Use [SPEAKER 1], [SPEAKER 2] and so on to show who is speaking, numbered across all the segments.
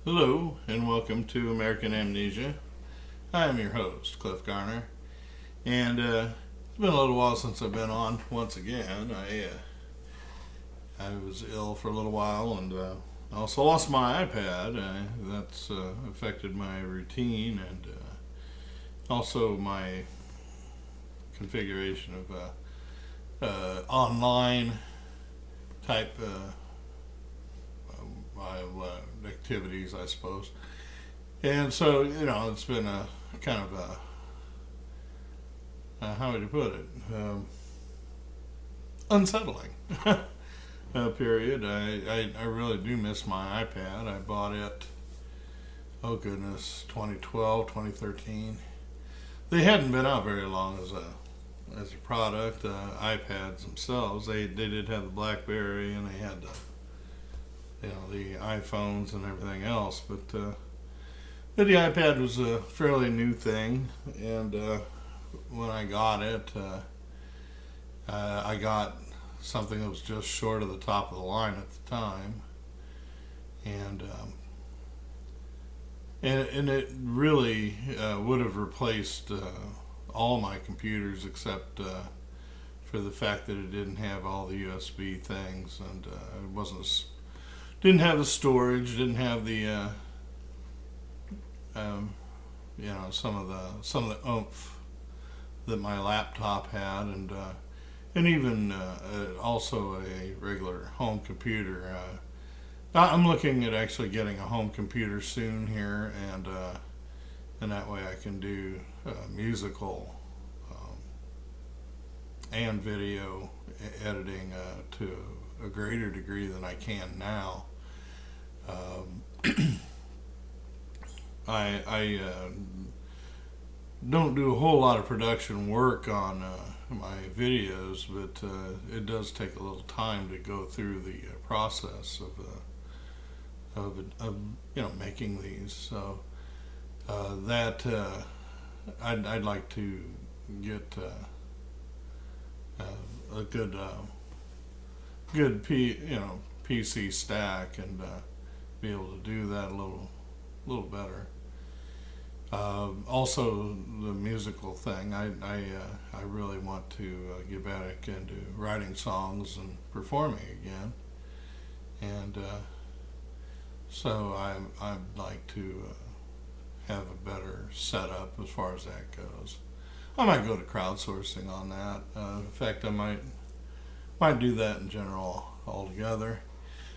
[SPEAKER 1] Hello, and welcome to American Amnesia. I am your host, Cliff Garner, and it's been a little while since I've been on once again. I was ill for a little while, and I also lost my iPad. That's affected my routine and also my configuration of online type activities, I suppose. And so, it's been a kind of how would you put it? Unsettling period. I really do miss my iPad. I bought it, oh goodness, 2012, 2013. They hadn't been out very long as a product. iPads themselves, they did have the BlackBerry and they had the iPhones and everything else, but the iPad was a fairly new thing, and when I got it, I got something that was just short of the top of the line at the time, and it really would have replaced all my computers except for the fact that it didn't have all the USB things, and didn't have the storage, didn't have the some of the oomph that my laptop had, and even also a regular home computer. I'm looking at actually getting a home computer soon here, and that way I can do musical and video editing to a greater degree than I can now. I don't do a whole lot of production work on my videos, but it does take a little time to go through the process of making these. So that I'd like to get a good PC stack and be able to do that a little better. Also, the musical thing. I really want to get back into writing songs and performing again, and so I'd like to have a better setup as far as that goes. I might go to crowdsourcing on that. In fact, I might do that in general altogether.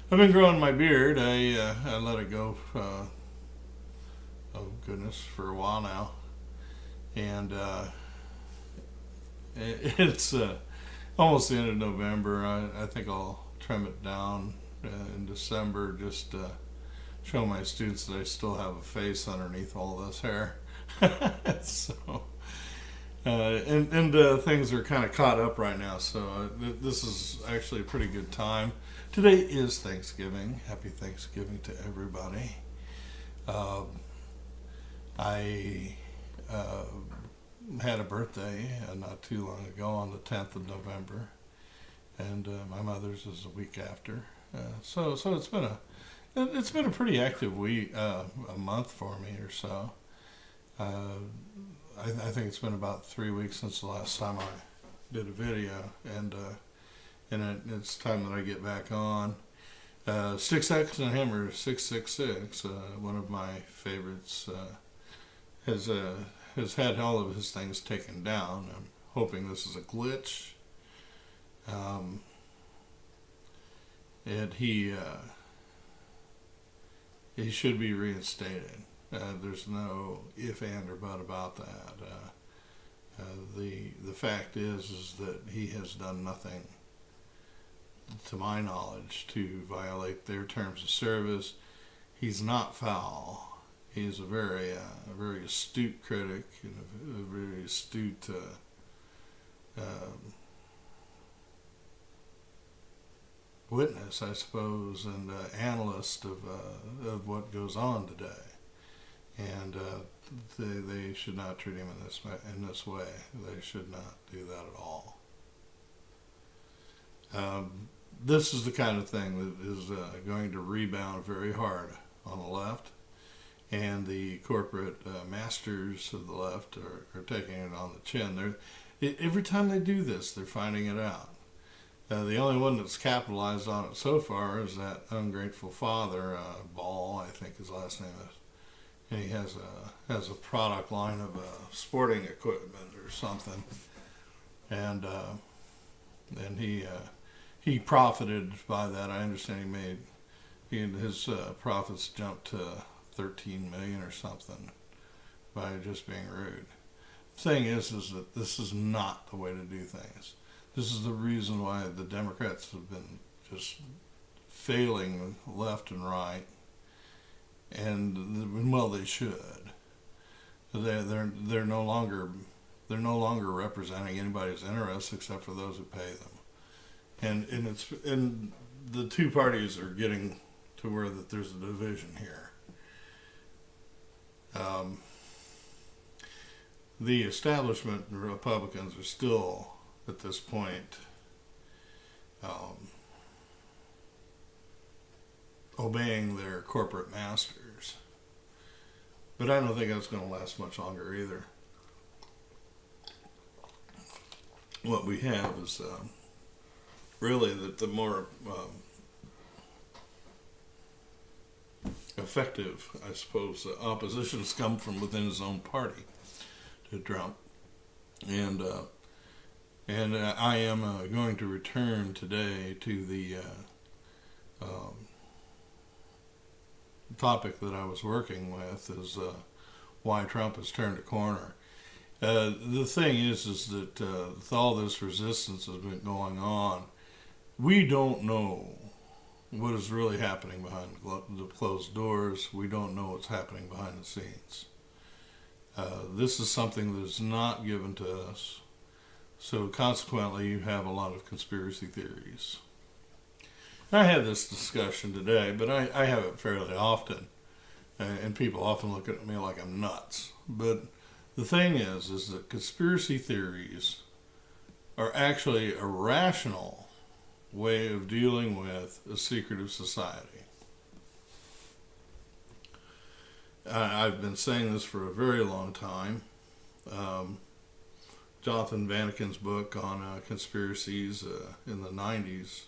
[SPEAKER 1] I've been growing my beard. I let it go, oh goodness, for a while now. And it's almost the end of November. I think I'll trim it down in December just to show my students that I still have a face underneath all this hair. So, and things are kind of caught up right now, so this is actually a pretty good time. Today is Thanksgiving. Happy Thanksgiving to everybody. I had a birthday not too long ago on the 10th of November, and my mother's is a week after. So it's been a pretty active week, a month for me or so. I think it's been about 3 weeks since the last time I did a video, and it's time that I get back on. Six X and Hammer 666, one of my favorites, has had all of his things taken down. I'm hoping this is a glitch. And he should be reinstated. There's no if, and, or but about that. The fact is that he has done nothing, to my knowledge, to violate their terms of service. He's not foul. He's a very astute critic and a very astute witness, I suppose, and analyst of what goes on today. And they should not treat him in this way. They should not do that at all. This is the kind of thing that is going to rebound very hard on the left. and the corporate masters of the left are taking it on the chin. Every time they do this, they're finding it out. The only one that's capitalized on it so far is that ungrateful father, Ball, I think his last name is. And he has a product line of sporting equipment or something, and he profited by that. I understand his profits jumped to 13 million or something by just being rude. The thing is that this is not the way to do things. This is the reason why the Democrats have been just failing left and right, and well, they should. They're no longer representing anybody's interests except for those who pay them, and the two parties are getting to where that there's a division here. The establishment Republicans are still, at this point, obeying their corporate masters. But I don't think that's going to last much longer either. What we have is really that the more effective, I suppose, opposition has come from within his own party to Trump. And I am going to return today to the topic that I was working with, is why Trump has turned a corner. The thing is that with all this resistance has been going on, we don't know what is really happening behind the closed doors. We don't know what's happening behind the scenes. This is something that is not given to us. So consequently, you have a lot of conspiracy theories. I had this discussion today, but I have it fairly often. And people often look at me like I'm nuts. But the thing is that conspiracy theories are actually a rational way of dealing with a secretive society. I've been saying this for a very long time. Jonathan Vaniken's book on conspiracies in the 90s,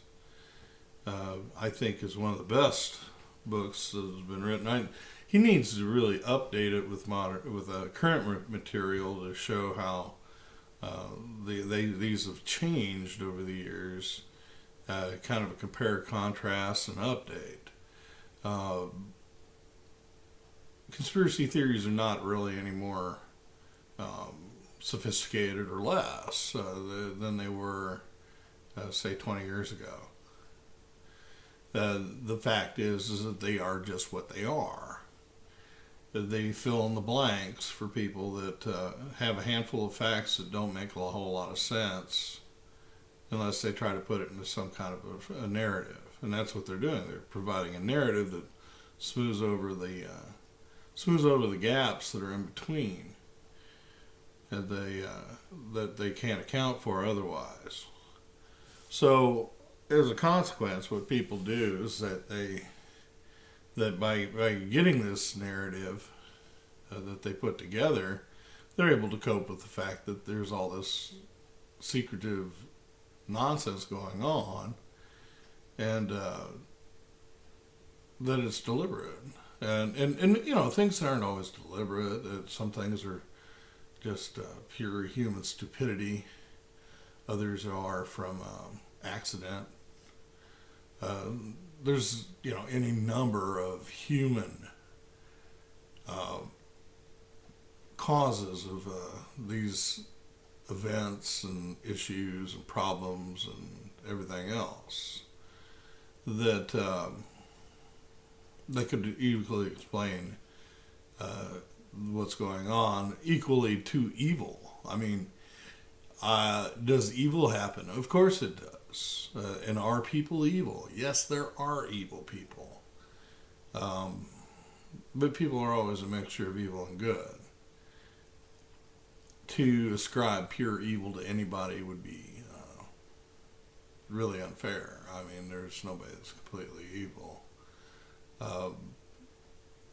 [SPEAKER 1] I think, is one of the best books that has been written. He needs to really update it with current material to show how these have changed over the years. Kind of a compare, contrast, and update. Conspiracy theories are not really any more sophisticated or less than they were, say, 20 years ago. The fact is that they are just what they are. They fill in the blanks for people that have a handful of facts that don't make a whole lot of sense unless they try to put it into some kind of a narrative. And that's what they're doing. They're providing a narrative that smooths over the gaps that are in between, and that they can't account for otherwise. So, as a consequence, what people do is that by getting this narrative that they put together, they're able to cope with the fact that there's all this secretive nonsense going on, and that it's deliberate. And you know, things aren't always deliberate. Some things are just pure human stupidity. Others are from accident. There's, you know, any number of human causes of these events and issues and problems and everything else that they could equally explain what's going on equally to evil. I mean, does evil happen? Of course it does. And are people evil? Yes, there are evil people. But people are always a mixture of evil and good. To ascribe pure evil to anybody would be really unfair. I mean, there's nobody that's completely evil.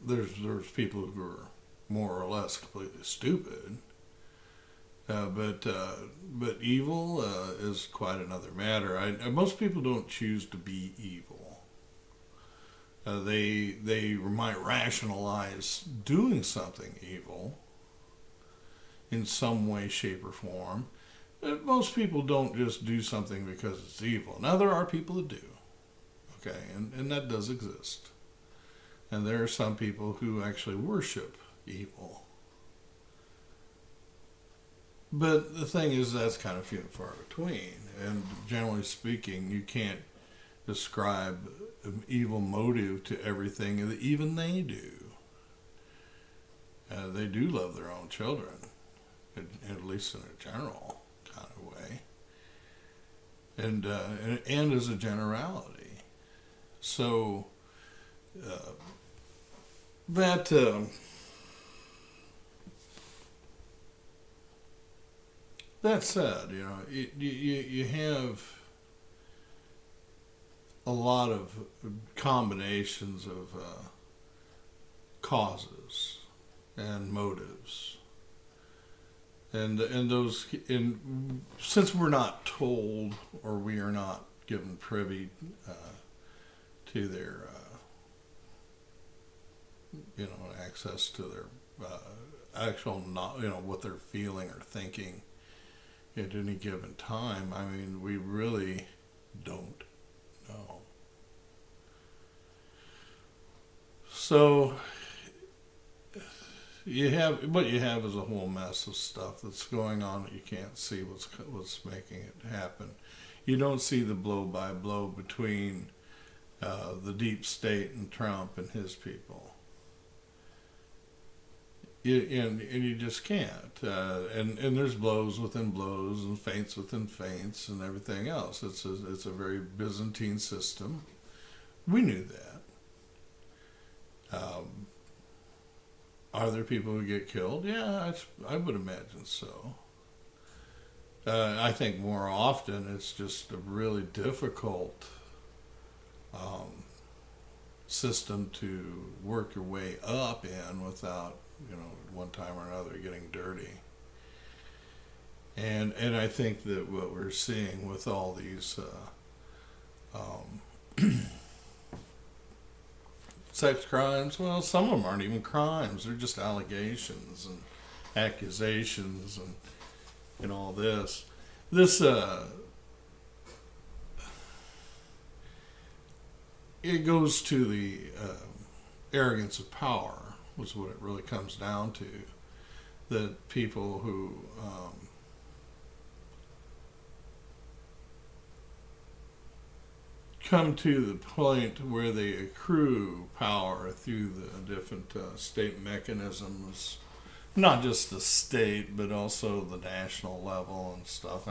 [SPEAKER 1] there's people who are more or less completely stupid. But evil is quite another matter. Most people don't choose to be evil. They might rationalize doing something evil in some way, shape, or form. But most people don't just do something because it's evil. Now, there are people that do, okay, and that does exist. And there are some people who actually worship evil. But the thing is, that's kind of few and far between. And generally speaking, you can't describe an evil motive to everything that even they do. They do love their own children, at least in a general kind of way, and as a generality. So that. That said, you have a lot of combinations of causes and motives, and those. Since we're not told, or we are not given privy to their, access to their actual, what they're feeling or thinking at any given time, I mean, we really don't know. So what you have is a whole mess of stuff that's going on that you can't see what's making it happen. You don't see the blow by blow between the deep state and Trump and his people. And you just can't. And there's blows within blows and feints within feints and everything else. It's a very Byzantine system. We knew that. Are there people who get killed? Yeah, I would imagine so. I think more often it's just a really difficult system to work your way up in without, at one time or another getting dirty. And I think that what we're seeing with all these sex crimes, well, some of them aren't even crimes. They're just allegations and accusations and all this. It goes to the arrogance of power, was what it really comes down to. That people who come to the point where they accrue power through the different state mechanisms, not just the state, but also the national level and stuff.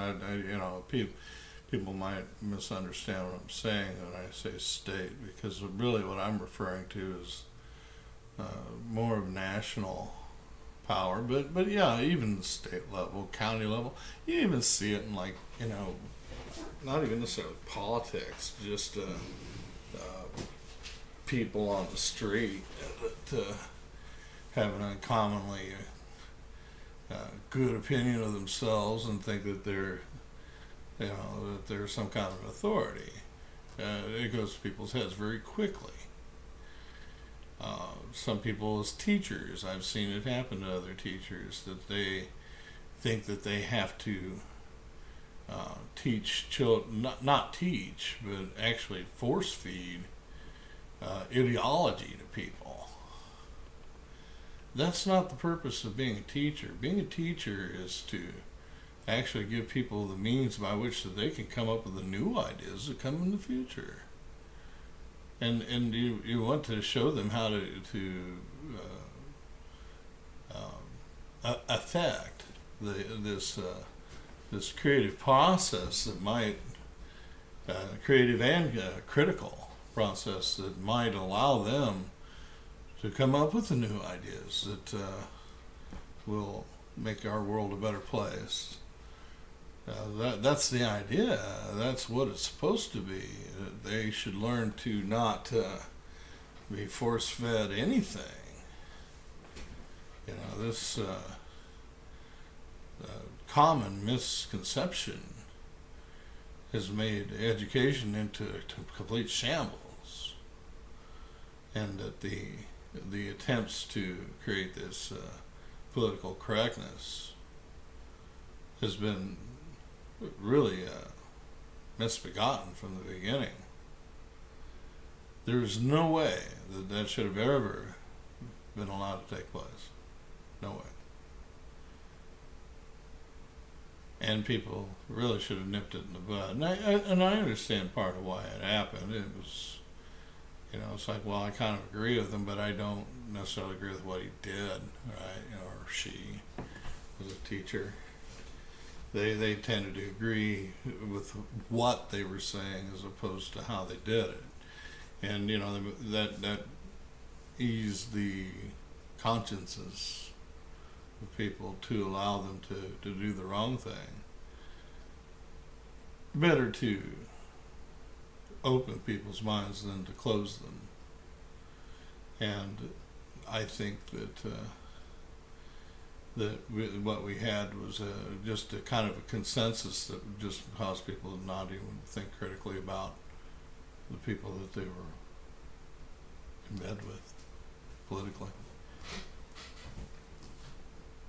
[SPEAKER 1] People might misunderstand what I'm saying when I say state, because really what I'm referring to is more of national power, but yeah, even the state level, county level, you even see it in not even necessarily politics, just people on the street that have an uncommonly good opinion of themselves and think that they're some kind of authority. It goes to people's heads very quickly. Some people as teachers, I've seen it happen to other teachers, that they think that they have to teach children, not teach, but actually force feed ideology to people. That's not the purpose of being a teacher. Being a teacher is to actually give people the means by which that they can come up with the new ideas that come in the future. And you want to show them how to affect this creative process that might creative and critical process that might allow them to come up with the new ideas that will make our world a better place. That's the idea. That's what it's supposed to be. They should learn to not be force-fed anything. This common misconception has made education into a complete shambles, and that the attempts to create this political correctness has been really misbegotten from the beginning. There is no way that should have ever been allowed to take place. No way. And people really should have nipped it in the bud. And I understand part of why it happened. It was, it's like, well, I kind of agree with him, but I don't necessarily agree with what he did, right? Or she was a teacher. They tended to agree with what they were saying as opposed to how they did it. And, that eased the consciences of people to allow them to do the wrong thing. Better to open people's minds than to close them. And I think what we had was just a kind of a consensus that just caused people to not even think critically about the people that they were in bed with politically.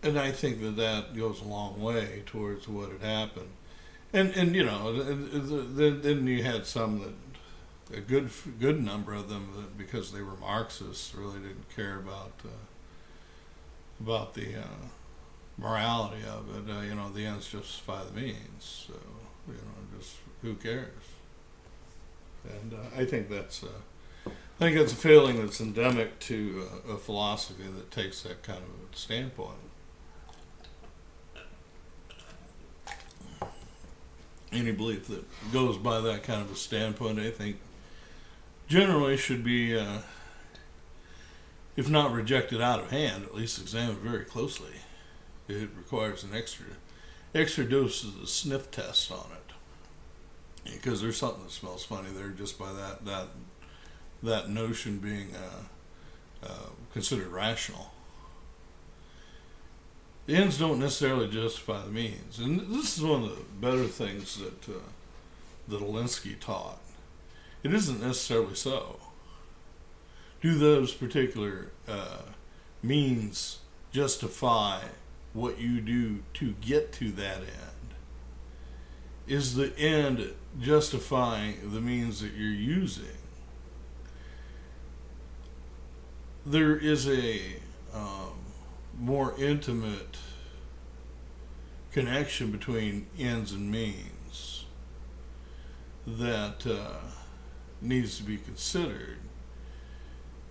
[SPEAKER 1] And I think that goes a long way towards what had happened. And then you had some that, a good number of them, that because they were Marxists, really didn't care about the morality of it. The ends justify the means. So, just who cares? And I think that's a feeling that's endemic to a philosophy that takes that kind of a standpoint. Any belief that goes by that kind of a standpoint, I think, generally should be, if not rejected out of hand, at least examined very closely. It requires an extra dose of the sniff test on it, because there's something that smells funny there just by that notion being considered rational. The ends don't necessarily justify the means, and this is one of the better things that Alinsky taught. It isn't necessarily so. Do those particular means justify what you do to get to that end? Is the end justifying the means that you're using? There is a more intimate connection between ends and means that needs to be considered.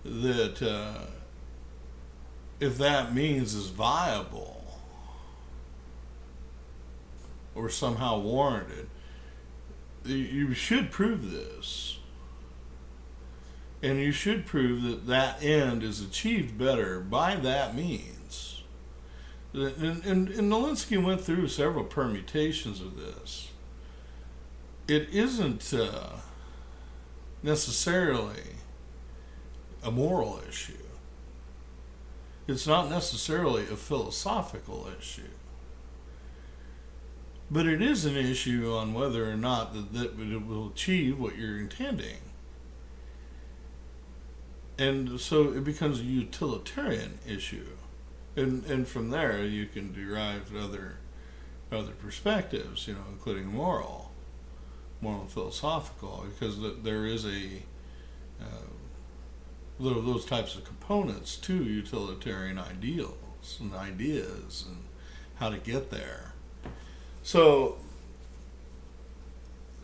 [SPEAKER 1] That if that means is viable or somehow warranted, you should prove this. And you should prove that that end is achieved better by that means. And Alinsky went through several permutations of this. It isn't necessarily a moral issue. It's not necessarily a philosophical issue. But it is an issue on whether or not that it will achieve what you're intending. And so it becomes a utilitarian issue. And from there you can derive other perspectives, including moral and philosophical, because there is those types of components to utilitarian ideals and ideas and how to get there. So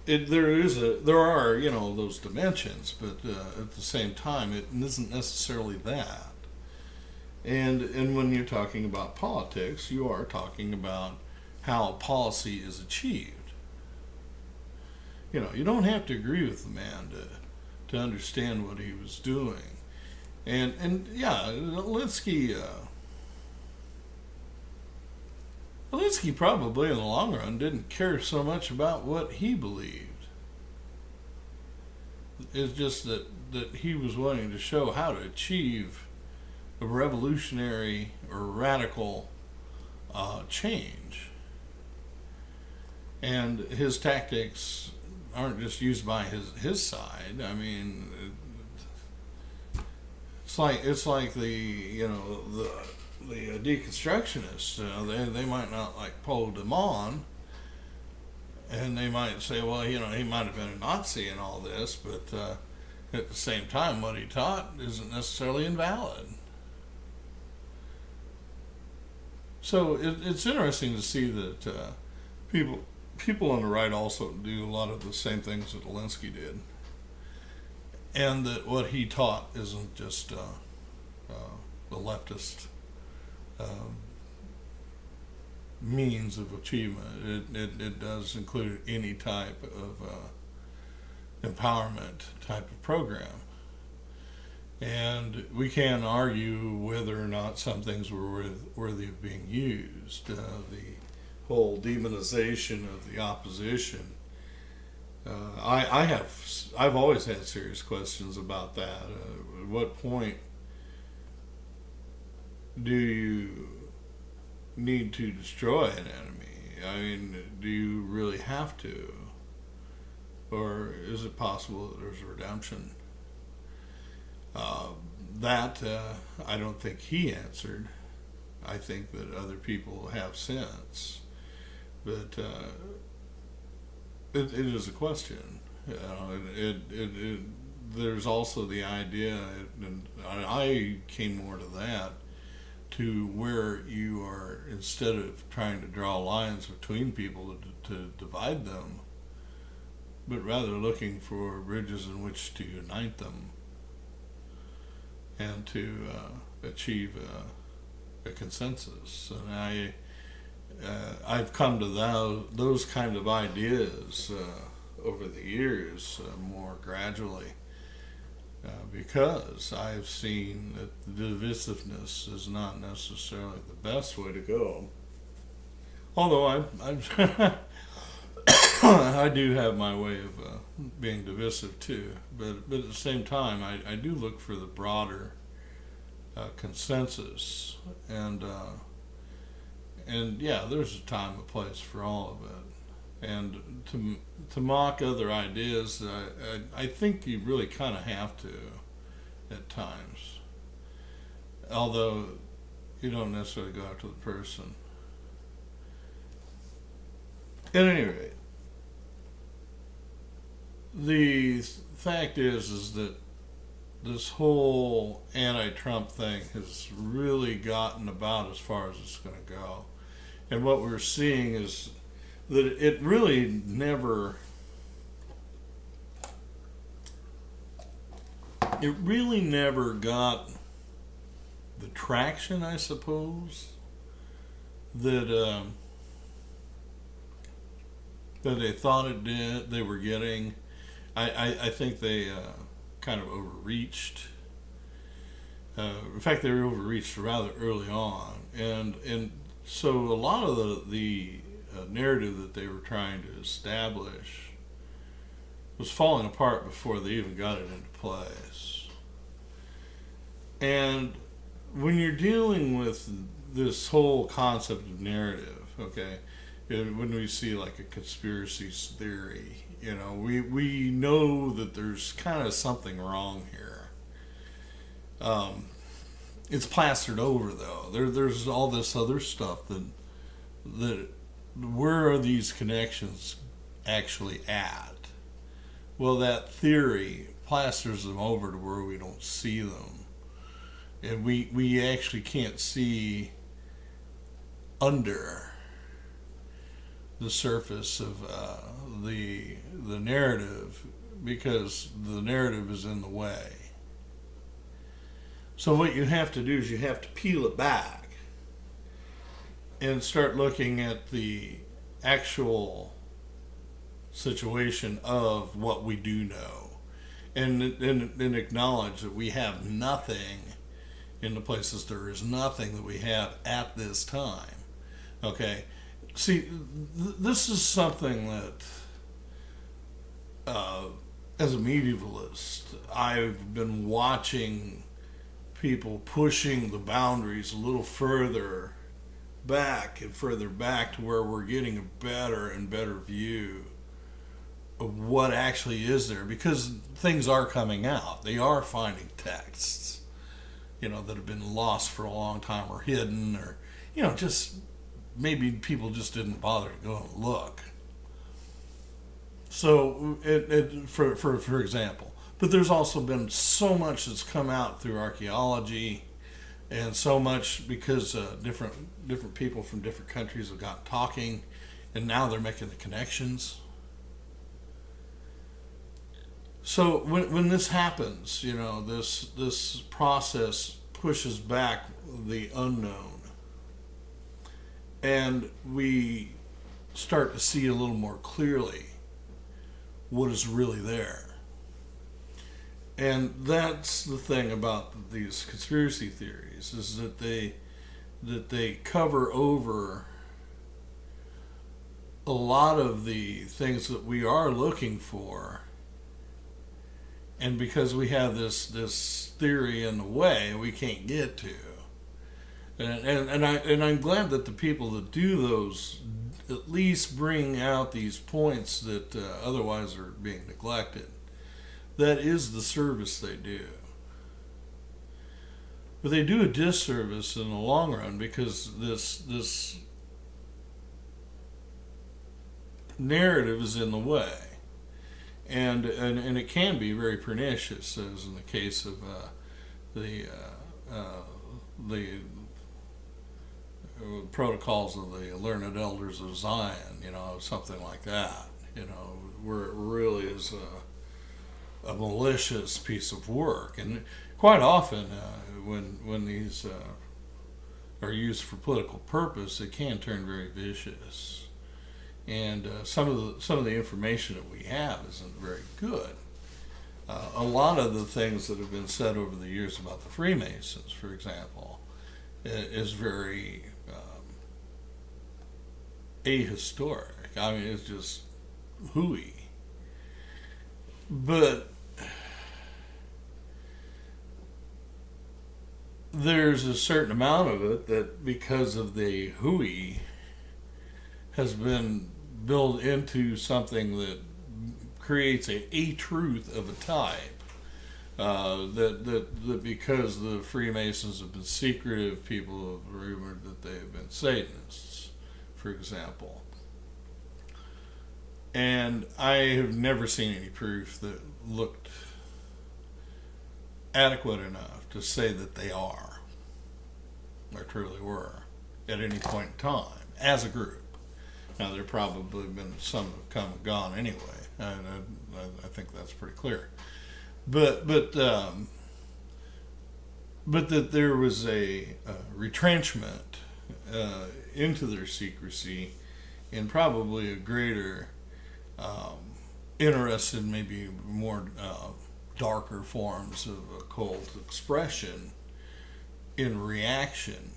[SPEAKER 1] there are those dimensions, but at the same time it isn't necessarily that. And when you're talking about politics, you are talking about how policy is achieved. You don't have to agree with the man to understand what he was doing. And yeah, Alinsky probably in the long run didn't care so much about what he believed. It's just that he was wanting to show how to achieve a revolutionary or radical change. And his tactics aren't just used by his side. I mean, it's like the deconstructionists. They might not like Paul Demon, and they might say, well, he might have been a Nazi and all this, but at the same time, what he taught isn't necessarily invalid. So it's interesting to see that people on the right also do a lot of the same things that Alinsky did, and that what he taught isn't just the leftist means of achievement. It does include any type of empowerment type of program. And we can argue whether or not some things were worthy of being used. The whole demonization of the opposition. I've always had serious questions about that. At what point do you need to destroy an enemy? I mean, do you really have to? Or is it possible that there's redemption? That I don't think he answered. I think that other people have since. But it is a question. There's also the idea, and I came more to that, to where you are, instead of trying to draw lines between people to divide them, but rather looking for bridges in which to unite them and to achieve a consensus. And I've come to those kind of ideas over the years more gradually, because I've seen that the divisiveness is not necessarily the best way to go. Although I do have my way of being divisive too, but at the same time, I do look for the broader consensus, and yeah, there's a time and place for all of it. And to mock other ideas, I think you really kind of have to at times, although you don't necessarily go after the person. At any rate, the fact is that this whole anti-Trump thing has really gotten about as far as it's going to go. And what we're seeing is that it really never got the traction, I suppose, that they thought it did. They were getting. I think they kind of overreached. In fact, they were overreached rather early on, and so a lot of the narrative that they were trying to establish was falling apart before they even got it into place. And when you're dealing with this whole concept of narrative, okay, when we see like a conspiracy theory, we know that there's kind of something wrong here. It's plastered over though. There's all this other stuff that where are these connections actually at? Well, that theory plasters them over to where we don't see them, and we actually can't see under the surface of the narrative, because the narrative is in the way. So what you have to do is you have to peel it back and start looking at the actual situation of what we do know, and acknowledge that we have nothing in the places there is nothing that we have at this time. Okay, see, this is something that as a medievalist I've been watching people pushing the boundaries a little further back and further back to where we're getting a better and better view of what actually is there, because things are coming out. They are finding texts, that have been lost for a long time or hidden, or, just maybe people just didn't bother to go and look. So, for example, but there's also been so much that's come out through archaeology, and so much because different people from different countries have got talking, and now they're making the connections. So when this happens, this process pushes back the unknown, and we start to see a little more clearly what is really there. And that's the thing about these conspiracy theories, is that they cover over a lot of the things that we are looking for. And because we have this theory in the way, we can't get to. And I'm glad that the people that do those at least bring out these points that otherwise are being neglected. That is the service they do. But they do a disservice in the long run, because this narrative is in the way. And it can be very pernicious, as in the case of the protocols of the learned elders of Zion, something like that, where it really is a malicious piece of work. And quite often, when these are used for political purpose, it can turn very vicious. And some of the information that we have isn't very good. A lot of the things that have been said over the years about the Freemasons, for example, is very ahistoric. I mean, it's just hooey. But there's a certain amount of it that, because of the hooey, has been built into something that creates a truth of a type. That because the Freemasons have been secretive, people have rumored that they have been Satanists, for example. And I have never seen any proof that looked adequate enough to say that they are, or truly were, at any point in time, as a group. Now, there probably been some that have come and gone anyway. I think that's pretty clear. But that there was a retrenchment into their secrecy, and probably a greater interest in maybe more darker forms of occult expression in reaction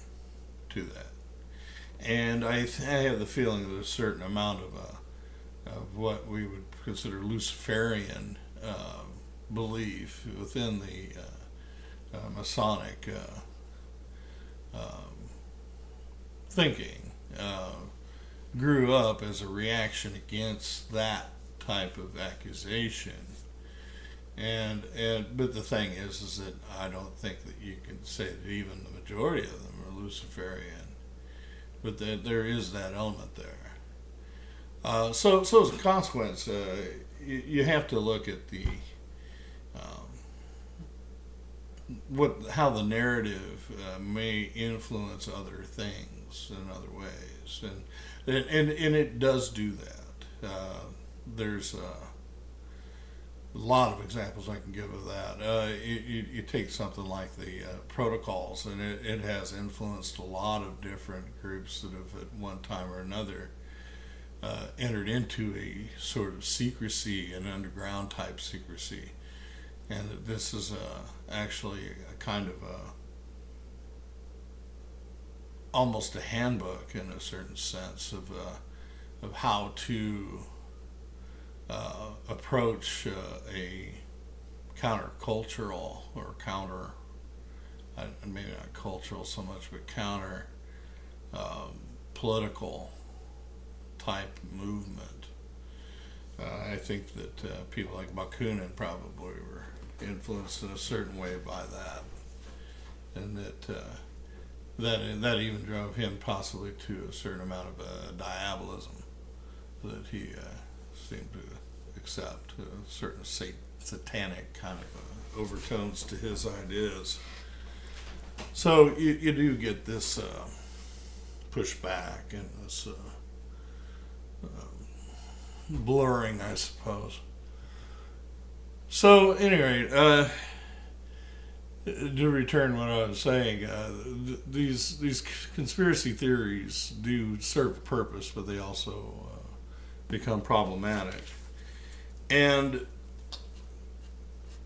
[SPEAKER 1] to that. And I have the feeling that a certain amount of what we would consider Luciferian belief within the Masonic thinking grew up as a reaction against that type of accusation. But the thing is that I don't think that you can say that even the majority of them are Luciferian. But there is that element there. So as a consequence, you have to look at the how the narrative may influence other things in other ways, and it does do that. There's a lot of examples I can give of that. You take something like the protocols, and it has influenced a lot of different groups that have at one time or another entered into a sort of secrecy, an underground type secrecy. And that this is actually a kind of almost a handbook in a certain sense of how to approach a countercultural or counter maybe not cultural so much, but counter political type movement. I think that people like Bakunin probably were influenced in a certain way by that, and that even drove him possibly to a certain amount of diabolism that he seemed to accept, certain satanic kind of overtones to his ideas. So you do get this pushback and this blurring, I suppose. So, at any rate, to return what I was saying, these conspiracy theories do serve a purpose, but they also become problematic. And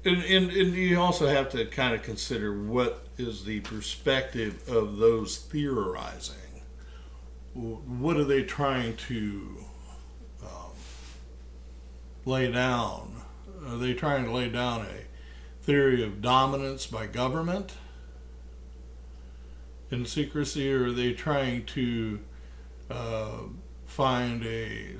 [SPEAKER 1] you also have to kind of consider what is the perspective of those theorizing. What are they trying to lay down? Are they trying to lay down a theory of dominance by government in secrecy, or are they trying to find a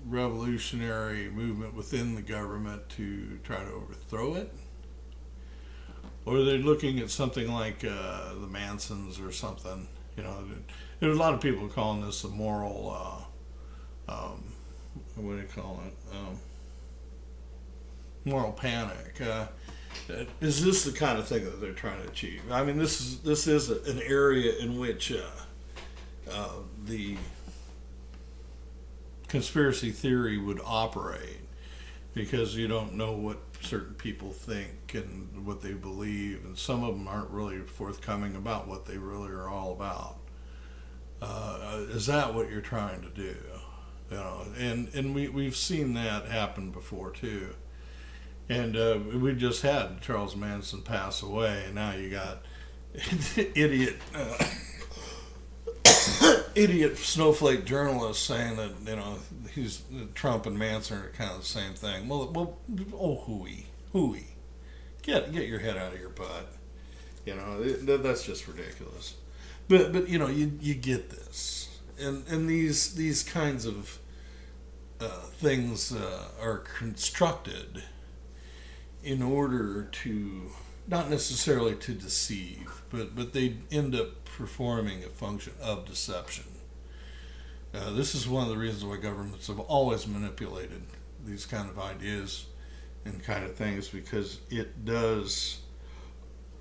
[SPEAKER 1] revolutionary movement within the government to try to overthrow it? Or are they looking at something like the Mansons or something? There's a lot of people calling this a moral, what do you call it? Moral panic. Is this the kind of thing that they're trying to achieve? I mean, this is an area in which the conspiracy theory would operate, because you don't know what certain people think and what they believe, and some of them aren't really forthcoming about what they really are all about. Is that what you're trying to do? And we've seen that happen before too. And we just had Charles Manson pass away, and now you got idiot snowflake journalists saying that Trump and Manson are kind of the same thing. Well, hooey, get your head out of your butt. That's just ridiculous. But you get this, and these kinds of things are constructed in order to, not necessarily to deceive, but they end up performing a function of deception. This is one of the reasons why governments have always manipulated these kind of ideas and kind of things, because it does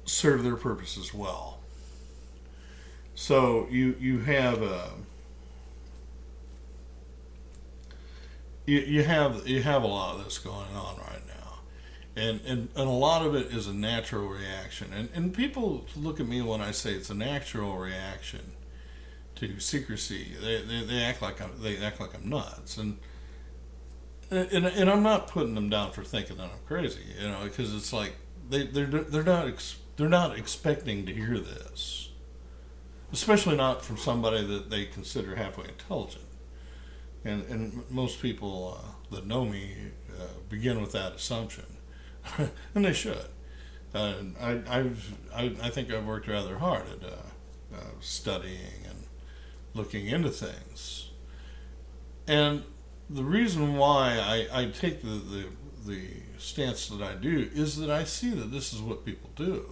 [SPEAKER 1] serve their purposes well. So you have you have a lot of this going on right now, and a lot of it is a natural reaction. And people look at me when I say it's a natural reaction to secrecy. They act like I'm nuts, and I'm not putting them down for thinking that I'm crazy, because it's like they're not expecting to hear this, especially not from somebody that they consider halfway intelligent. And most people that know me begin with that assumption, and they should. I think I've worked rather hard at studying and looking into things, and the reason why I take the stance that I do is that I see that this is what people do.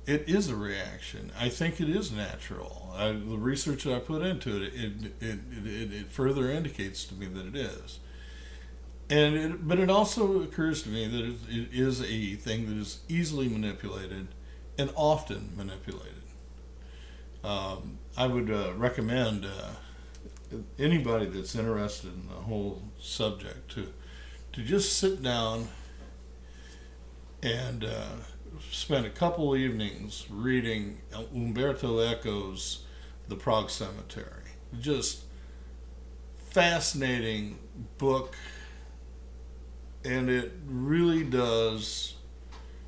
[SPEAKER 1] It is a reaction. I think it is natural. The research that I put into it further indicates to me that it is. But it also occurs to me that it is a thing that is easily manipulated and often manipulated. I would recommend anybody that's interested in the whole subject to just sit down and spent a couple evenings reading Umberto Eco's The Prague Cemetery. Just fascinating book, and it really does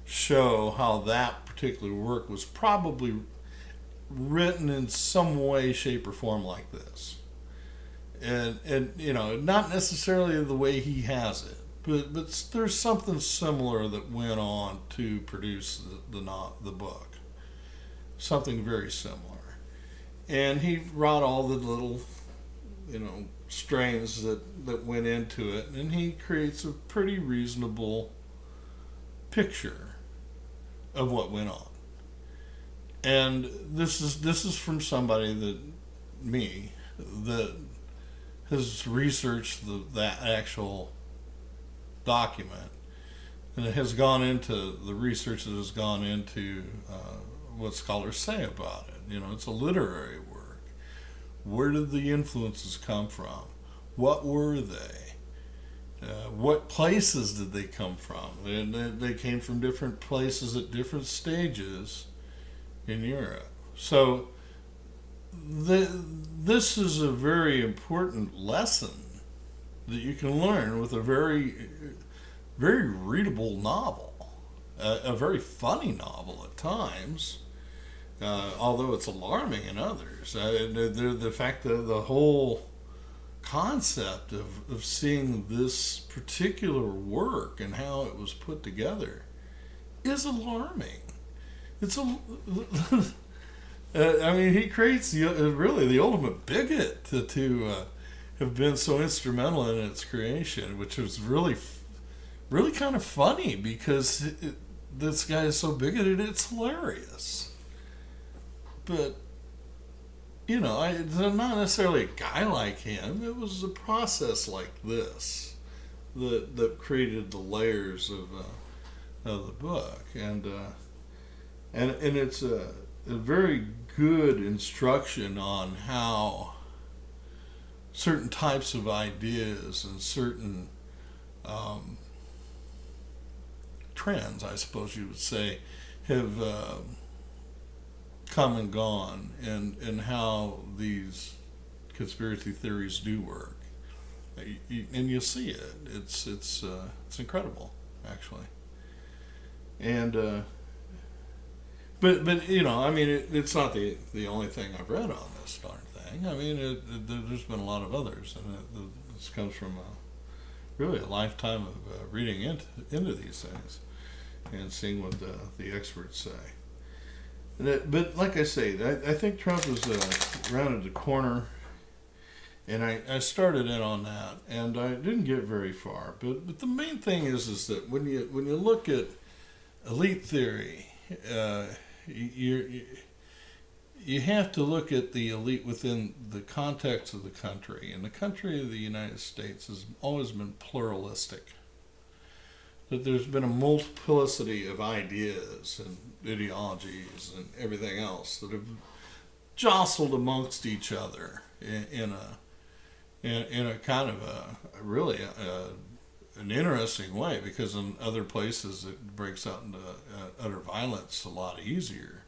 [SPEAKER 1] show how that particular work was probably written in some way, shape, or form like this. And not necessarily the way he has it, but there's something similar that went on to produce the book. Something very similar. And he wrought all the little, strains that went into it, and he creates a pretty reasonable picture of what went on. And this is from somebody that has researched that actual document, and it has gone into the research that has gone into what scholars say about it. It's a literary work. Where did the influences come from? What were they? What places did they come from? And they came from different places at different stages in Europe. So this is a very important lesson that you can learn with a very, very readable novel, a very funny novel at times, although it's alarming in others. The fact that the whole concept of seeing this particular work and how it was put together is alarming. It's he creates really the ultimate bigot to have been so instrumental in its creation, which was really kind of funny because this guy is so bigoted, it's hilarious. But it's not necessarily a guy like him. It was a process like this that created the layers of the book, and it's a very good instruction on how certain types of ideas and certain trends, I suppose you would say, have come and gone, and how these conspiracy theories do work. And you see it. It's incredible, actually. And but it's not the only thing I've read on this darn thing. There's been a lot of others, and this comes from really a lifetime of reading into these things and seeing what the experts say. But like I say, I think Trump has rounded the corner, and I started in on that, and I didn't get very far. But the main thing is that when you look at elite theory, you have to look at the elite within the context of the country, and the country of the United States has always been pluralistic. That there's been a multiplicity of ideas and ideologies and everything else that have jostled amongst each other in a kind of really an interesting way, because in other places it breaks out into utter violence a lot easier,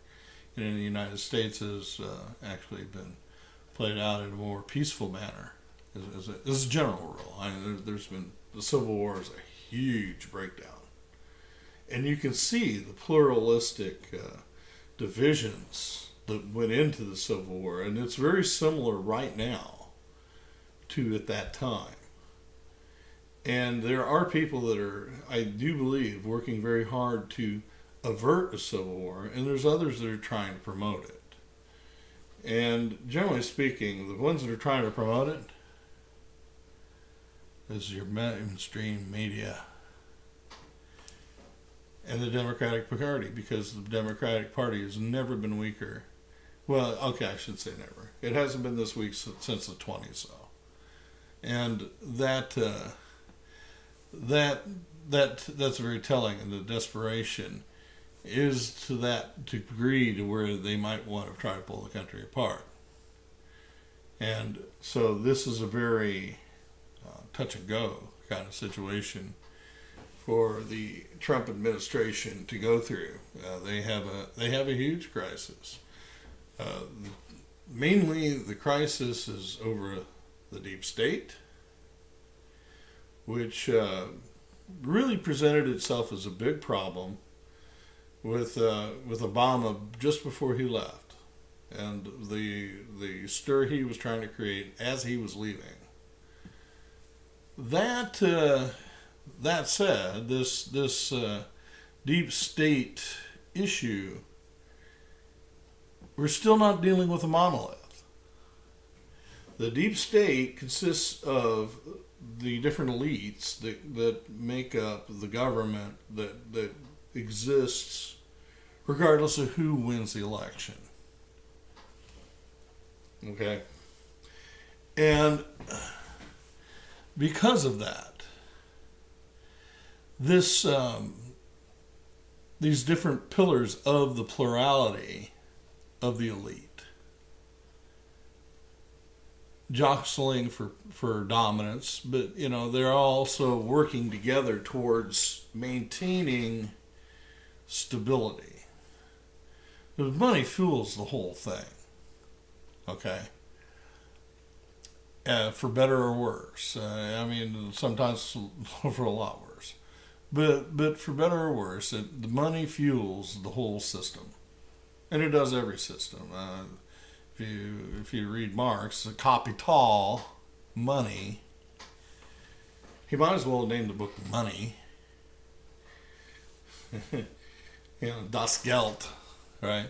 [SPEAKER 1] and in the United States has actually been played out in a more peaceful manner as a general rule. There's been the Civil War is a huge breakdown, and you can see the pluralistic divisions that went into the Civil War, and it's very similar right now to at that time. And there are people that are, I do believe, working very hard to avert a civil war, and there's others that are trying to promote it. And generally speaking, the ones that are trying to promote it is your mainstream media and the Democratic Party, because the Democratic Party has never been weaker. Well, okay, I should say never. It hasn't been this weak since the 20s, though. And that's very telling, and the desperation is to that degree to where they might want to try to pull the country apart. And so this is a very touch and go kind of situation for the Trump administration to go through. They have a huge crisis. Mainly the crisis is over the deep state, which really presented itself as a big problem with Obama just before he left, and the stir he was trying to create as he was leaving. That That said, this deep state issue, we're still not dealing with a monolith. The deep state consists of the different elites that make up the government that exists regardless of who wins the election. Okay? And because of that, these different pillars of the plurality of the elite jostling for dominance, but they're also working together towards maintaining stability. The money fuels the whole thing. Okay. For better or worse. Sometimes for a lot worse. But for better or worse, the money fuels the whole system. And it does every system. If you read Marx, the Kapital, money, he might as well have named the book Money. Das Geld, right?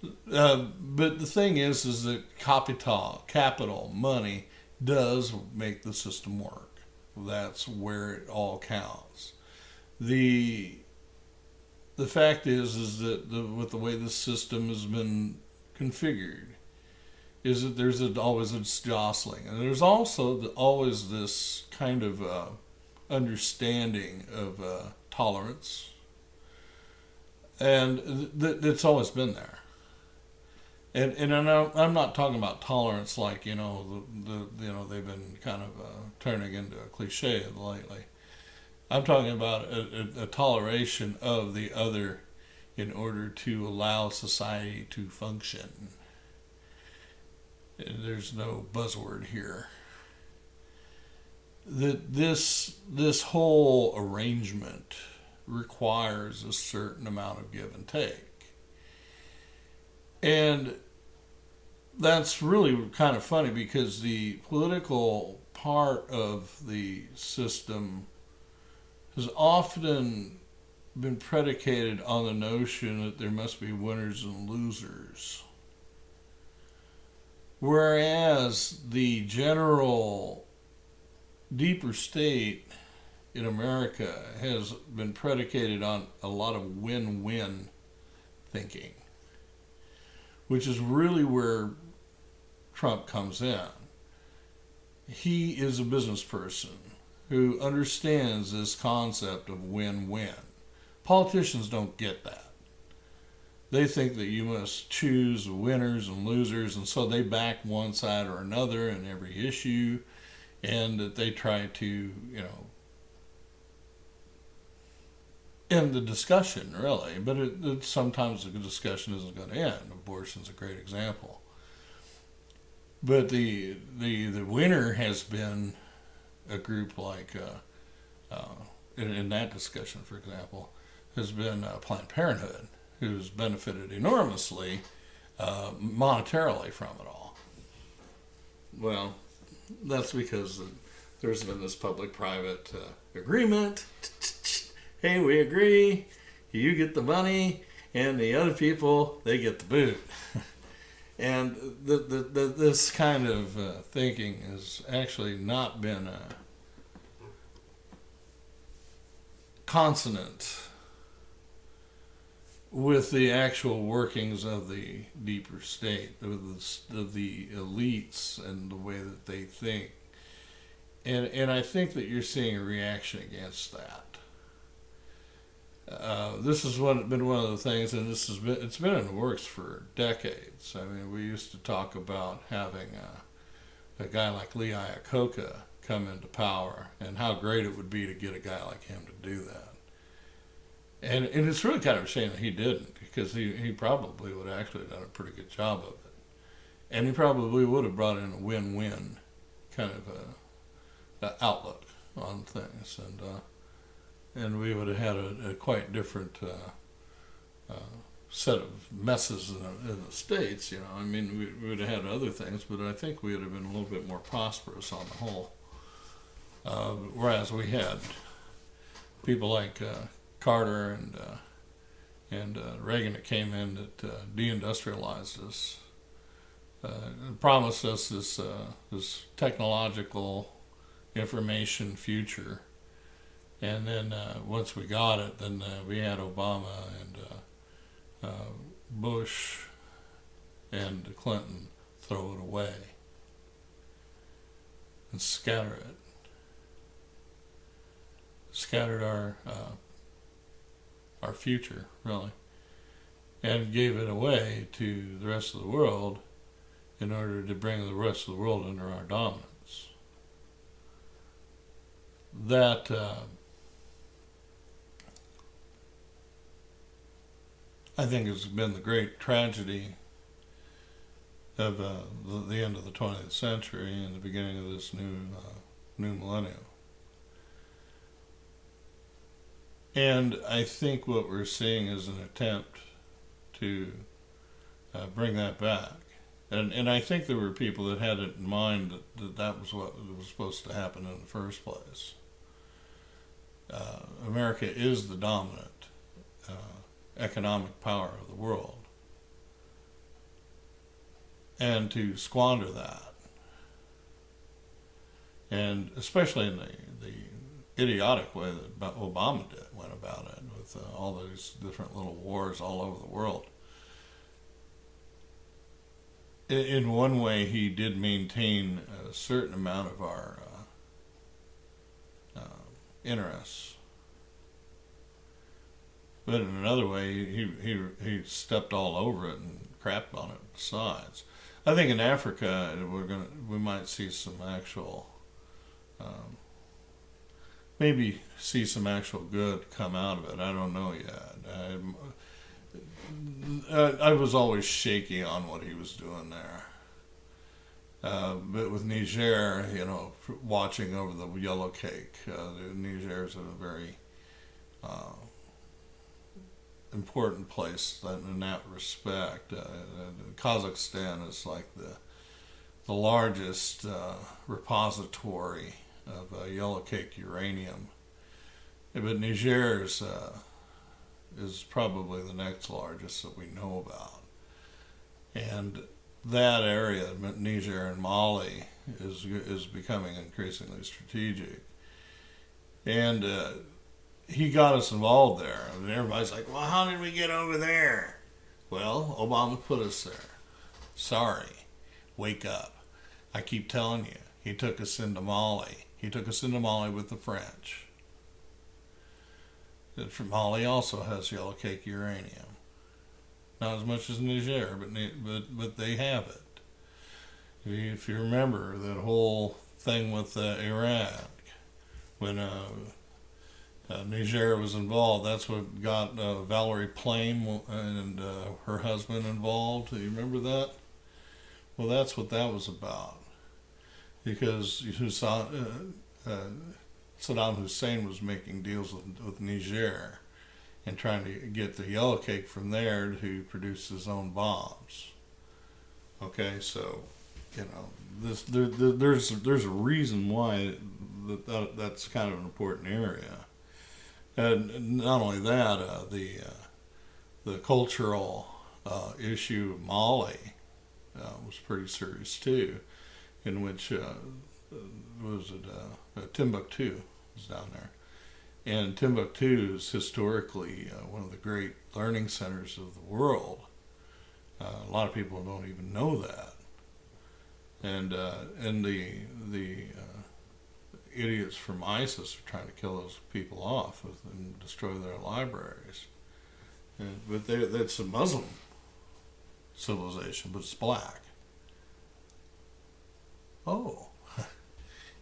[SPEAKER 1] But the thing is that capital, money, does make the system work. That's where it all counts. The fact is that with the way the system has been configured, is that there's always a jostling, and there's also always this kind of understanding of tolerance, and it's always been there. And I'm not talking about tolerance like they've been kind of turning into a cliche lately. I'm talking about a toleration of the other in order to allow society to function. There's no buzzword here. This whole arrangement requires a certain amount of give and take. And that's really kind of funny because the political part of the system has often been predicated on the notion that there must be winners and losers. Whereas the general deeper state in America has been predicated on a lot of win-win thinking, which is really where Trump comes in. He is a business person who understands this concept of win-win. Politicians don't get that. They think that you must choose winners and losers, and so they back one side or another in every issue, and that they try to, end the discussion, really. But sometimes the discussion isn't going to end. Abortion's a great example. But the winner has been a group like, in that discussion, for example, has been Planned Parenthood, who's benefited enormously monetarily from it all. Well, that's because there's been this public-private agreement. Hey, we agree, you get the money, and the other people, they get the boot. And this kind of thinking has actually not been consonant with the actual workings of the deeper state, of the elites and the way that they think. And I think that you're seeing a reaction against that. This has been one of the things, and it's been in the works for decades. I mean, we used to talk about having a guy like Lee Iacocca come into power, and how great it would be to get a guy like him to do that. And it's really kind of a shame that he didn't, because he probably would have actually done a pretty good job of it. And he probably would have brought in a win-win kind of outlook on things. And we would have had a quite different set of messes in the States, I mean, we would have had other things, but I think we would have been a little bit more prosperous on the whole. Whereas we had people like Carter and Reagan that came in that deindustrialized us, promised us this technological information future, and then once we got it, then we had Obama and Bush and Clinton throw it away and scatter it. Scattered our future, really, and gave it away to the rest of the world in order to bring the rest of the world under our dominance. That I think has been the great tragedy of the end of the 20th century and the beginning of this new millennium. And I think what we're seeing is an attempt to bring that back. And I think there were people that had it in mind that was what was supposed to happen in the first place. America is the dominant economic power of the world. And to squander that, and especially in the idiotic way that Obama went about it, with all those different little wars all over the world. In one way, he did maintain a certain amount of our interests, but in another way, he stepped all over it and crapped on it. Besides, I think in Africa we might see some actual. Maybe see some actual good come out of it. I don't know yet. I was always shaky on what he was doing there. But with Niger, watching over the yellow cake, Niger is a very important place in that respect. Kazakhstan is like the largest repository of yellow cake uranium, but Niger is probably the next largest that we know about, and that area, Niger and Mali, is becoming increasingly strategic, and he got us involved there, and everybody's like, well, how did we get over there? Well, Obama put us there. Sorry, wake up. I keep telling you, he took us into Mali. He took us into Mali with the French. Mali also has yellow cake uranium. Not as much as Niger, but they have it. If you remember that whole thing with Iraq, when Niger was involved, that's what got Valerie Plame and her husband involved. Do you remember that? Well, that's what that was about. Because Saddam Hussein was making deals with Niger and trying to get the yellow cake from there to produce his own bombs. Okay, so there's a reason why that's kind of an important area, and not only that, the cultural issue of Mali was pretty serious too. In which Timbuktu was down there, and Timbuktu is historically one of the great learning centers of the world. A lot of people don't even know that, and the idiots from ISIS are trying to kill those people off and destroy their libraries. But that's a Muslim civilization, but it's black. Oh,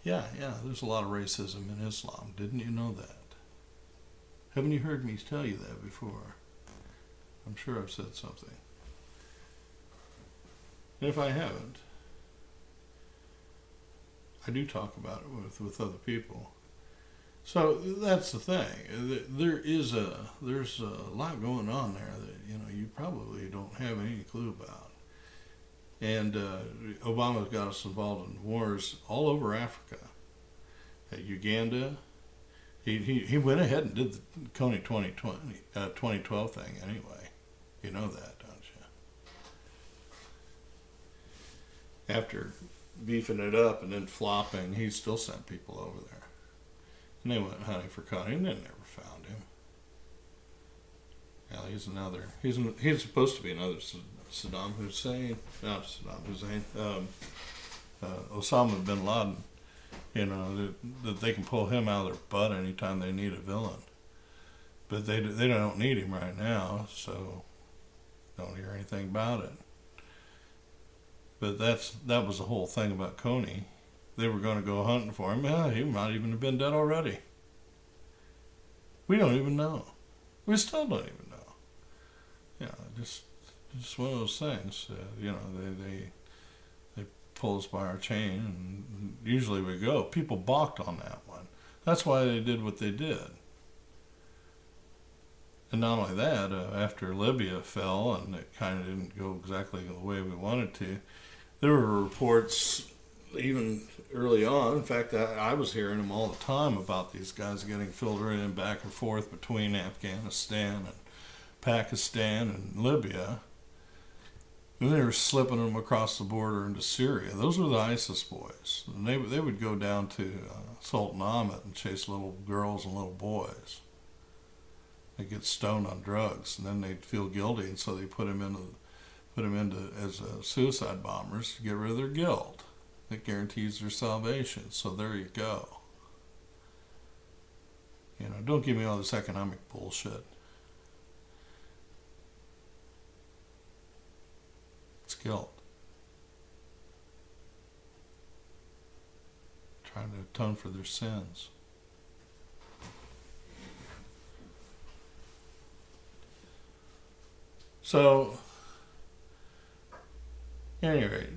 [SPEAKER 1] yeah, there's a lot of racism in Islam. Didn't you know that? Haven't you heard me tell you that before? I'm sure I've said something. And if I haven't, I do talk about it with other people. So that's the thing. There's a lot going on there that you probably don't have any clue about. And Obama got us involved in wars all over Africa, Uganda, He went ahead and did the Coney 2012 thing anyway. You know that, don't you? After beefing it up and then flopping, he still sent people over there. And they went hunting for Coney and they never found him. Yeah, he's supposed to be another Saddam Hussein. Not Saddam Hussein. Osama bin Laden. You know, that they can pull him out of their butt anytime they need a villain. But they don't need him right now, so don't hear anything about it. But that was the whole thing about Coney. They were going to go hunting for him. Yeah, he might even have been dead already. We don't even know. We still don't even know. Yeah, just one of those things. You know, they pull us by our chain, and usually we go. People balked on that one. That's why they did what they did. And not only that, after Libya fell and it kind of didn't go exactly the way we wanted to, there were reports even early on. In fact, I was hearing them all the time about these guys getting filtered in back and forth between Afghanistan and Pakistan and Libya. And they were slipping them across the border into Syria. Those were the ISIS boys. And they would go down to Sultanahmet and chase little girls and little boys. They'd get stoned on drugs, and then they'd feel guilty, and so they put them into as suicide bombers to get rid of their guilt. That guarantees their salvation. So there you go. You know, don't give me all this economic bullshit. It's guilt. Trying to atone for their sins. So, at any rate,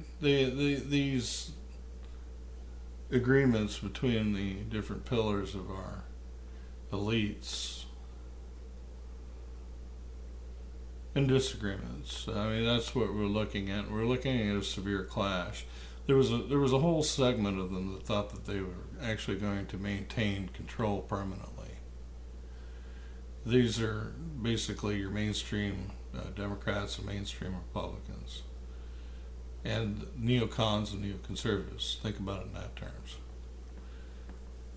[SPEAKER 1] these agreements between the different pillars of our elites and disagreements. I mean, that's what we're looking at. We're looking at a severe clash. There was a whole segment of them that thought that they were actually going to maintain control permanently. These are basically your mainstream Democrats and mainstream Republicans, and neocons and neoconservatives. Think about it in that terms.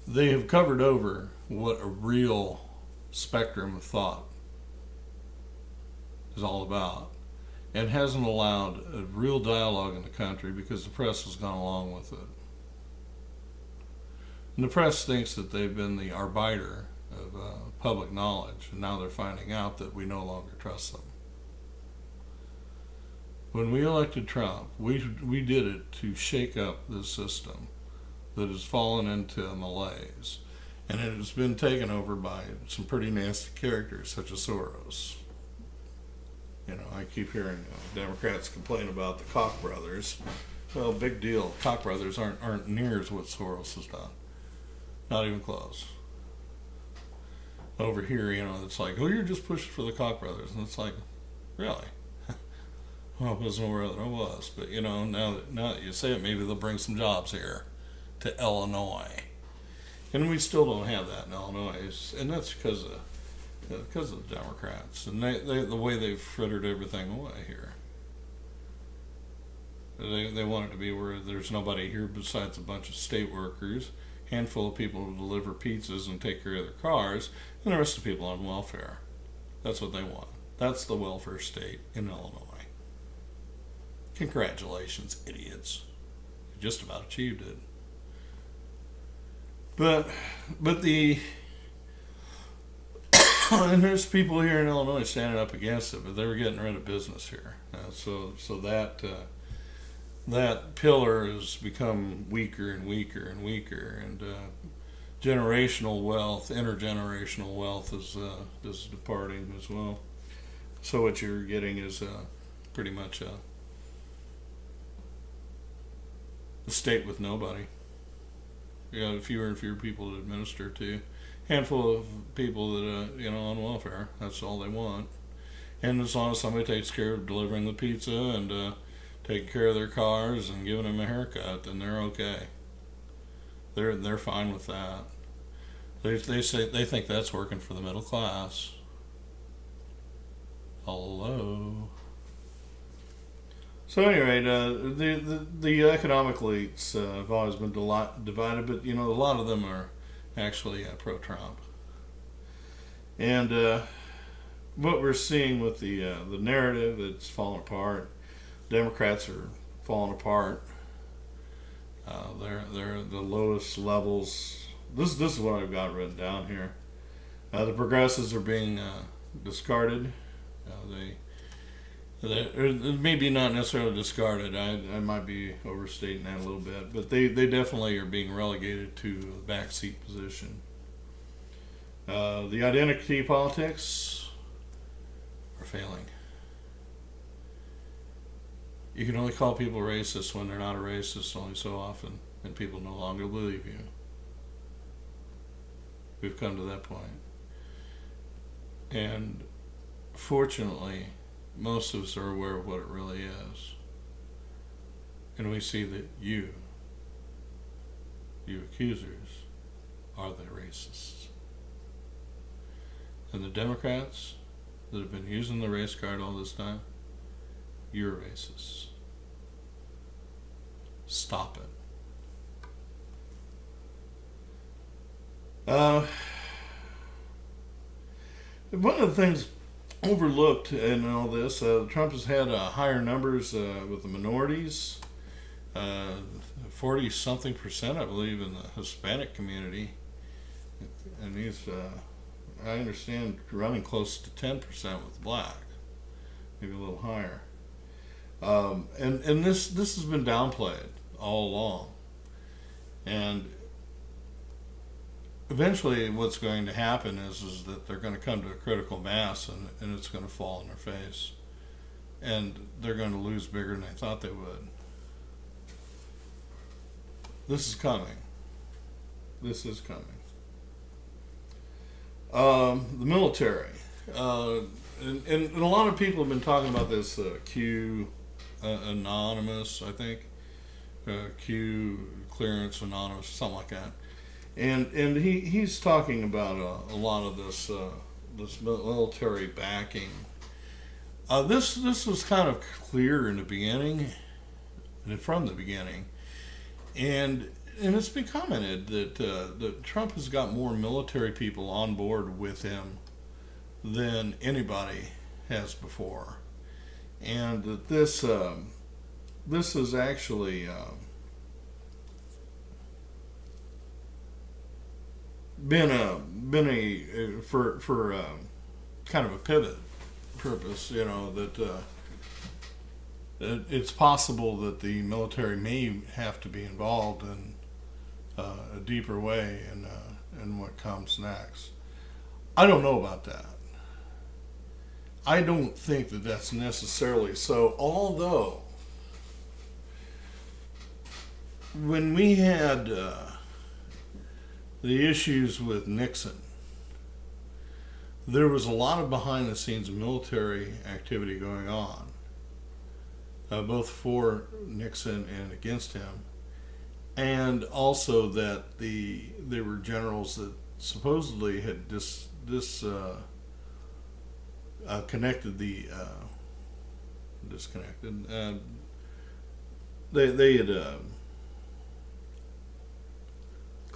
[SPEAKER 1] They have covered over what a real spectrum of thought is all about, and hasn't allowed a real dialogue in the country because the press has gone along with it. And the press thinks that they've been the arbiter of public knowledge, and now they're finding out that we no longer trust them. When we elected Trump, we did it to shake up this system that has fallen into a malaise, and it has been taken over by some pretty nasty characters such as Soros. You know, I keep hearing Democrats complain about the Koch brothers. Well, big deal. Koch brothers aren't near as what Soros has done. Not even close. Over here, you know, it's like, oh, you're just pushing for the Koch brothers, and it's like, really? Well, I wasn't aware that I was, but you know, now that you say it, maybe they'll bring some jobs here to Illinois, and we still don't have that in Illinois, and that's because of the Democrats and the way they've frittered everything away here. They want it to be where there's nobody here besides a bunch of state workers, handful of people who deliver pizzas and take care of their cars, and the rest of the people on welfare. That's what they want. That's the welfare state in Illinois. Congratulations, idiots. You just about achieved it. But the and there's people here in Illinois standing up against it, but they were getting rid of business here. So that pillar has become weaker and weaker and weaker, and generational wealth, intergenerational wealth is departing as well. So what you're getting is pretty much a state with nobody. You got fewer and fewer people to administer to. Handful of people that on welfare. That's all they want. And as long as somebody takes care of delivering the pizza and taking care of their cars and giving them a haircut, then they're okay. They're fine with that. They think that's working for the middle class. Hello. So anyway, the economic elites have always been divided, but a lot of them are actually pro-Trump. And what we're seeing with the narrative, it's falling apart. Democrats are falling apart. They're at the lowest levels. This is what I've got written down here. The progressives are being discarded. They maybe not necessarily discarded. I might be overstating that a little bit, but they definitely are being relegated to the backseat position. The identity politics are failing. You can only call people racist when they're not a racist only so often, and people no longer believe you. We've come to that point. And fortunately, most of us are aware of what it really is. And we see that you accusers, are the racists. And the Democrats that have been using the race card all this time, you're racists. Stop it. One of the things overlooked in all this, Trump has had higher numbers with the minorities, 40-something%, I believe, in the Hispanic community, and he's, I understand, running close to 10% with black, maybe a little higher. And this has been downplayed all along, and eventually what's going to happen is that they're going to come to a critical mass, and it's going to fall in their face, and they're going to lose bigger than they thought they would. This is coming. This is coming. The military, and a lot of people have been talking about this Q Anonymous, I think, Q Clearance Anonymous, something like that. And he's talking about a lot of this military backing. This was kind of clear in the beginning, and from the beginning, and it's been commented that Trump has got more military people on board with him than anybody has before, and that this is actually been a for kind of a pivot purpose, that it's possible that the military may have to be involved in a deeper way in what comes next. I don't know about that. I don't think that that's necessarily so, although when we had the issues with Nixon, there was a lot of behind the scenes military activity going on, both for Nixon and against him, and also that there were generals that supposedly had connected the disconnected. They had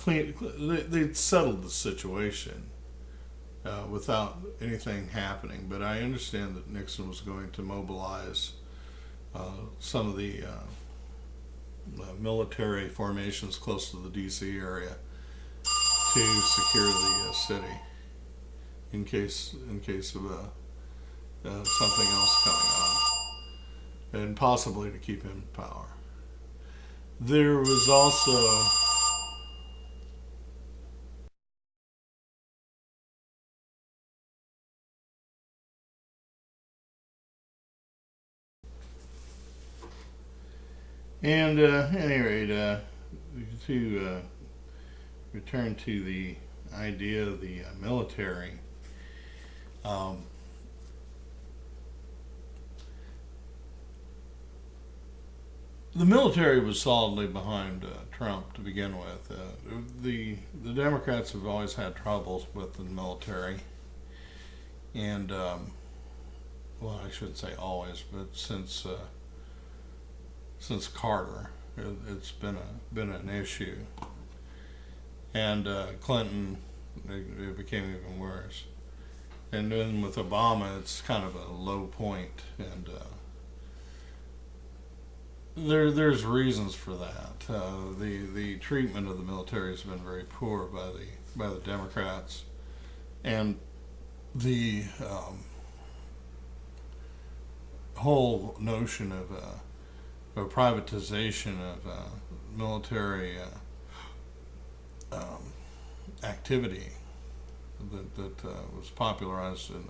[SPEAKER 1] they'd settled the situation without anything happening. But I understand that Nixon was going to mobilize some of the military formations close to the D.C. area to secure the city in case of something else coming on, and possibly to keep him in power. There was also and at any rate, to return to the idea of the military, the military was solidly behind Trump to begin with. The Democrats have always had troubles with the military, and well, I shouldn't say always, but since Carter, it's been an issue, and Clinton, it became even worse, and then with Obama, it's kind of a low point, and there's reasons for that. The treatment of the military has been very poor by the Democrats, and the whole notion of a privatization of military activity that was popularized in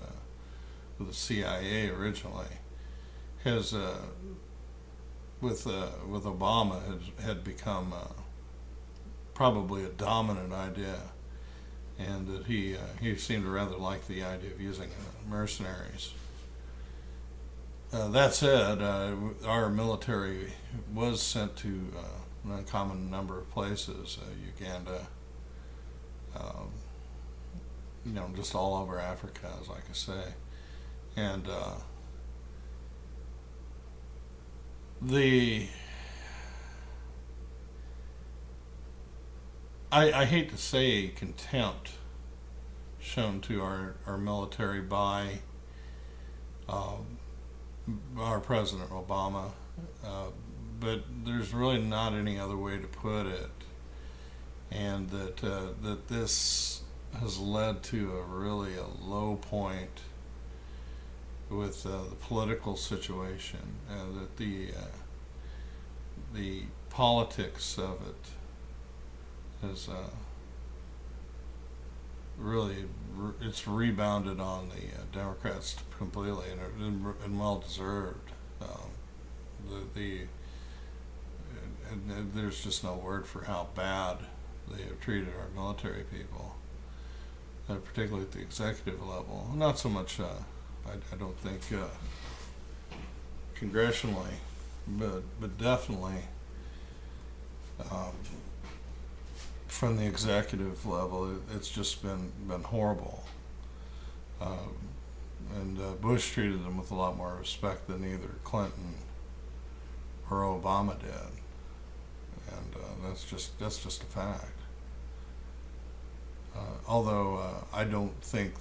[SPEAKER 1] with the CIA originally has with Obama had become probably a dominant idea, and that he seemed to rather like the idea of using mercenaries. That said, our military was sent to an uncommon number of places, Uganda, just all over Africa, as I could say, and I hate to say contempt shown to our military by our President Obama, but there's really not any other way to put it, and that this has led to a low point with the political situation, that the politics of it has it's rebounded on the Democrats completely, and well deserved. There's just no word for how bad they have treated our military people, particularly at the executive level. Not so much, I don't think congressionally, but definitely from the executive level, it's just been horrible. And Bush treated them with a lot more respect than either Clinton or Obama did, and that's just a fact. Although I don't think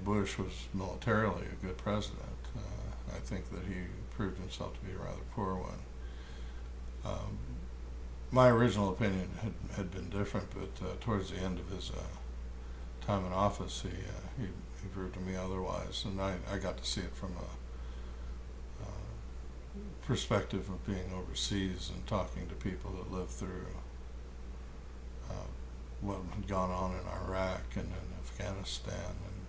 [SPEAKER 1] Bush was militarily a good president. I think that he proved himself to be a rather poor one. My original opinion had been different, but towards the end of his time in office, he proved to me otherwise, and I got to see it from a perspective of being overseas and talking to people that lived through what had gone on in Iraq and in Afghanistan and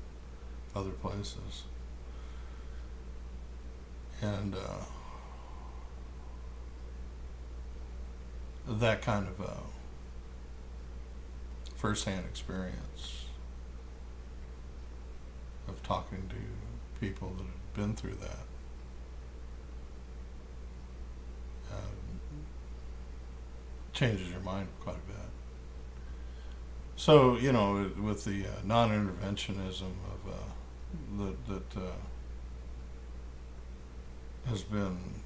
[SPEAKER 1] other places, and that kind of first-hand experience of talking to people that have been through that changes your mind quite a bit. So, with the non-interventionism of that has been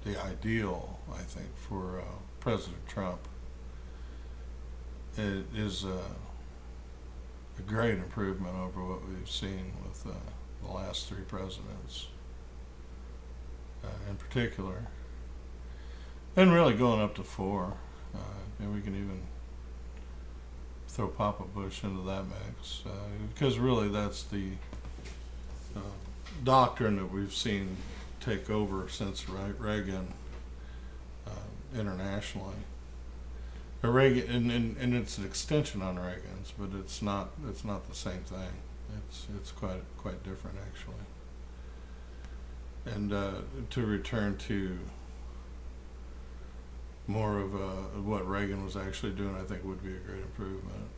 [SPEAKER 1] the ideal, I think, for President Trump, it is a great improvement over what we've seen with the last three presidents, in particular, and really going up to four. And we can even throw Papa Bush into that mix, because really that's the doctrine that we've seen take over since Reagan, internationally. Reagan, and it's an extension on Reagan's, but it's not the same thing. It's quite different, actually. And to return to more of what Reagan was actually doing, I think would be a great improvement.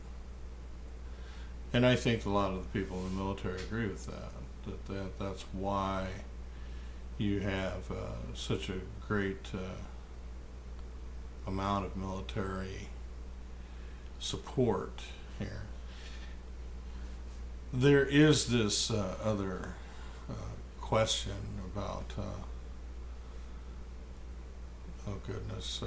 [SPEAKER 1] And I think a lot of the people in the military agree with that. That's why you have such a great amount of military support here. There is this other question about, oh goodness,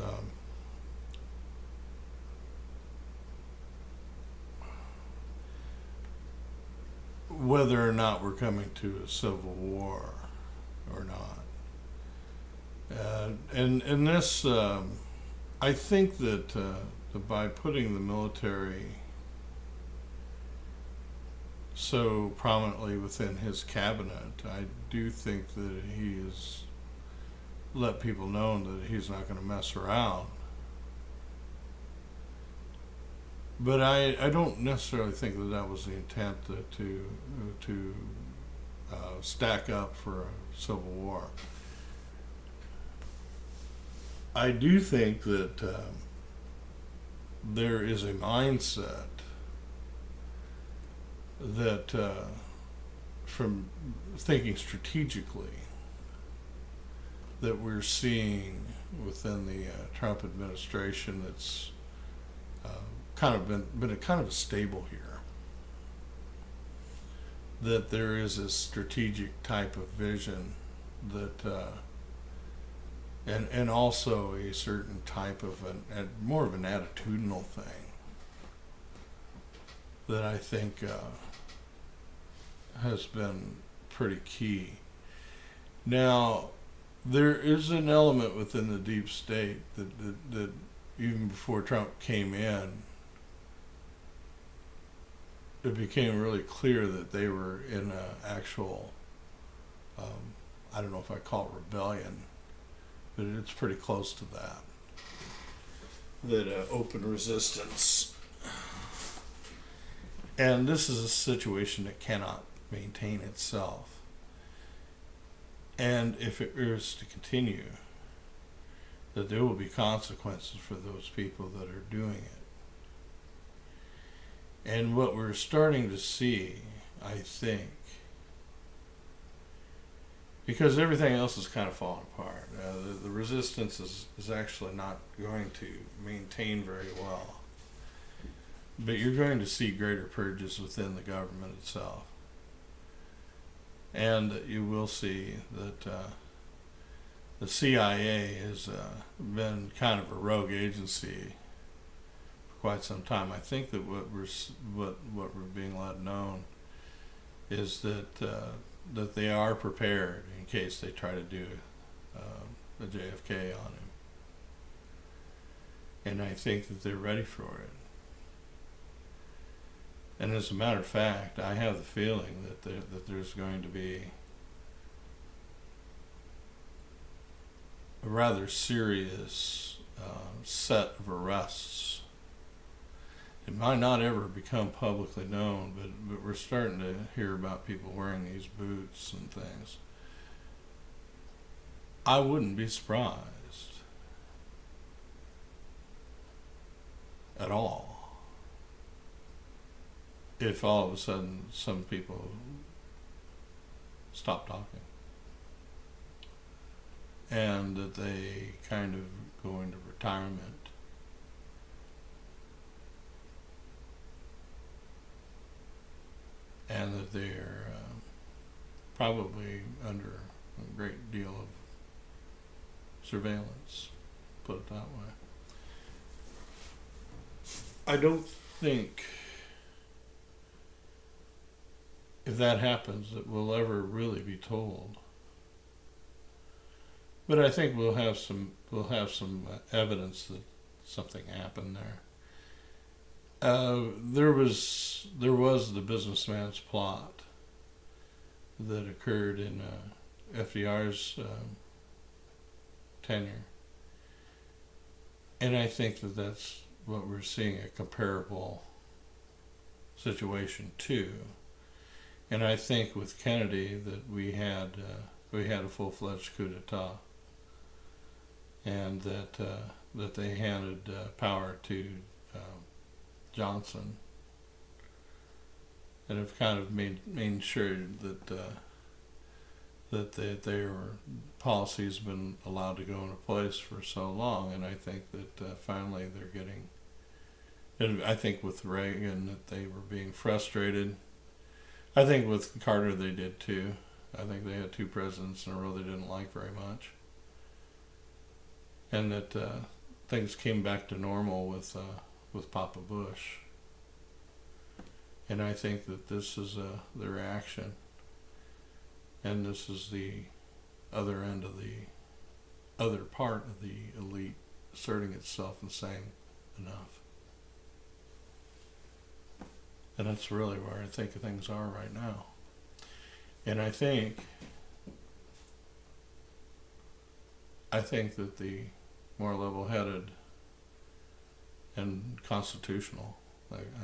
[SPEAKER 1] whether or not we're coming to a civil war or not. And this, I think that by putting the military so prominently within his cabinet, I do think that he has let people know that he's not going to mess around. But I don't necessarily think that that was the intent to stack up for a civil war. I do think that there is a mindset that from thinking strategically that we're seeing within the Trump administration that's kind of been a kind of a stable here. That there is a strategic type of vision that and also a certain type of more of an attitudinal thing that I think has been pretty key. Now, there is an element within the deep state that even before Trump came in, it became really clear that they were in an actual, I don't know if I call it rebellion, but it's pretty close to that. That open resistance. And this is a situation that cannot maintain itself. And if it is to continue, that there will be consequences for those people that are doing it. And what we're starting to see, I think, because everything else is kind of falling apart. The resistance is actually not going to maintain very well. But you're going to see greater purges within the government itself. And you will see that the CIA has been kind of a rogue agency for quite some time. I think that what we're being let known is that that they are prepared in case they try to do a JFK on him. And I think that they're ready for it. And as a matter of fact, I have the feeling that there's going to be a rather serious set of arrests. It might not ever become publicly known, but we're starting to hear about people wearing these boots and things. I wouldn't be surprised at all if all of a sudden some people stop talking and that they kind of go into retirement. And that they're probably under a great deal of surveillance, put it that way. I don't think if that happens that we'll ever really be told. But I think we'll have some evidence that something happened there. There was the businessman's plot that occurred in FDR's tenure, and I think that that's what we're seeing, a comparable situation too. And I think with Kennedy that we had a full-fledged coup d'état, and that they handed power to Johnson, and have kind of made sure that their policy's been allowed to go into place for so long, and I think that finally they're getting. And I think with Reagan that they were being frustrated. I think with Carter they did too. I think they had two presidents in a row they didn't like very much, and that things came back to normal with Papa Bush. And I think that this is the reaction, and this is the other end of the other part of the elite asserting itself and saying enough. And that's really where I think things are right now. And I think that the more level-headed and constitutional,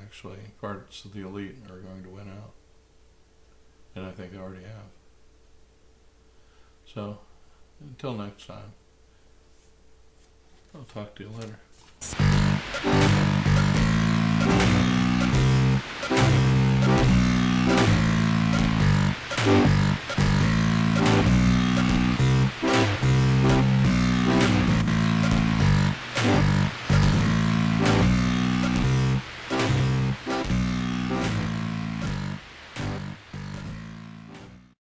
[SPEAKER 1] actually, parts of the elite are going to win out. And I think they already have. So, until next time, I'll talk to you later.